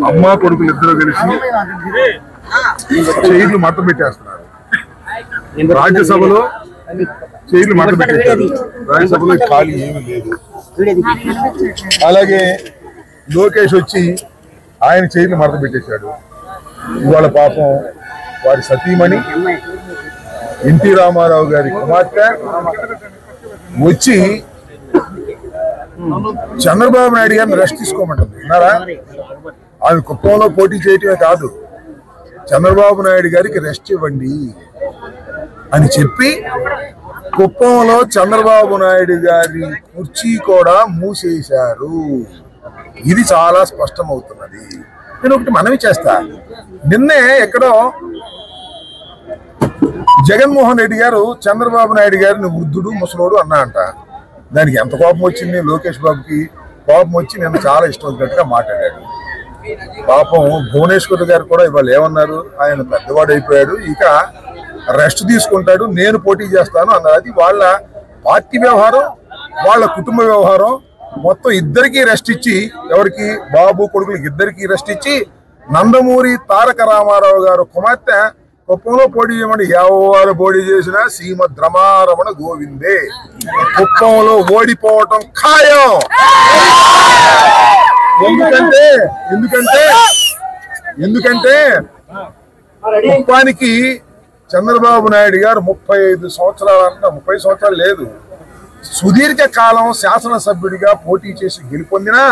అమ్మా కొడుకులు ఇద్దరు కలిసి చైర్లు మత పెట్టేస్తున్నారు. రాజ్యసభలో చైర్లు మత పెట్టేశారు. రాజ్యసభలో ఖాళీ ఏమీ లేదు. అలాగే లోకేష్ వచ్చి ఆయన చైర్లు మత పెట్టేశాడు. ఇవాళ పాపం వారి సతీమణి ఎన్టీ రామారావు గారి కుమార్తె వచ్చి చంద్రబాబు నాయుడు గారిని రెస్ట్ తీసుకోమంటుంది. విన్నారా? ఆమె కుప్పంలో పోటీ చేయటమే కాదు, చంద్రబాబు నాయుడు గారికి రెస్ట్ ఇవ్వండి అని చెప్పి కుప్పంలో చంద్రబాబు నాయుడు గారి కుర్చీ కూడా మూసేశారు. ఇది చాలా స్పష్టమవుతున్నది. నేను ఒకటి మనవి చేస్తా. నిన్నే ఎక్కడో జగన్మోహన్ రెడ్డి గారు చంద్రబాబు నాయుడు గారిని వృద్ధుడు ముసలోడు అన్నా అంట. దానికి ఎంత కోపం వచ్చింది లోకేష్ బాబుకి? కోపం వచ్చి నేను చాలా ఇష్టం వచ్చినట్టుగా మాట్లాడాడు. పాపం భువనేశ్వర్ గారు కూడా ఇవాళ ఏమన్నారు, ఆయన పెద్దవాడు అయిపోయాడు, ఇక రెస్ట్ తీసుకుంటాడు, నేను పోటీ చేస్తాను అన్నారు. అది వాళ్ళ పార్టీ వ్యవహారం, వాళ్ళ కుటుంబ వ్యవహారం. మొత్తం ఇద్దరికి రెస్ట్ ఇచ్చి, ఎవరికి బాబు కొడుకులకి ఇద్దరికి రెస్ట్ ఇచ్చి నందమూరి తారక రామారావు గారు కుమార్తె కుప్పంలో పోటీ చేయమని ఎవరు పోటీ చేసినా శ్రీమద్ రమారమణ గోవిందే. కుప్పంలో ఓడిపోవటం ఖాయం. ఎందుకంటే కుప్పానికి చంద్రబాబు నాయుడు గారు 35 సంవత్సరాలు అంట, 30 సంవత్సరాలు లేదు, సుదీర్ఘ కాలం శాసనసభ్యుడిగా పోటీ చేసి గెలుపొందినా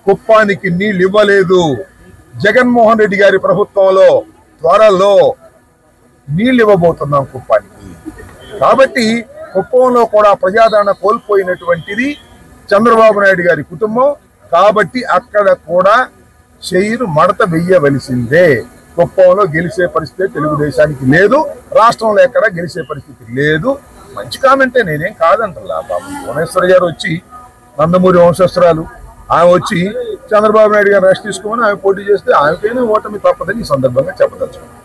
కుప్పానికి నీళ్ళు ఇవ్వలేదు. జగన్మోహన్ రెడ్డి గారి ప్రభుత్వంలో త్వరలో నీళ్ళు ఇవ్వబోతున్నాం కుప్పానికి. కాబట్టి కుప్పంలో కూడా ప్రజాదరణ కోల్పోయినటువంటిది చంద్రబాబు నాయుడు గారి కుటుంబం. కాబట్టి అక్కడ కూడా చైరు మడత వెయ్యవలసిందే. కుప్పంలో గెలిచే పరిస్థితి తెలుగుదేశానికి లేదు, రాష్ట్రంలో ఎక్కడ గెలిచే పరిస్థితి లేదు. మంచి కామెంటే, నేనేం కాదంటలా. బాబు భువనేశ్వర్ గారు వచ్చి నందమూరి వంశస్త్రాలు, ఆమె వచ్చి చంద్రబాబు నాయుడు గారు రెస్ట్ తీసుకోమని ఆమె పోటీ చేస్తే ఆమెకైనా ఓటమి తప్పదని ఈ సందర్భంగా చెప్పదలుచుకున్నాను.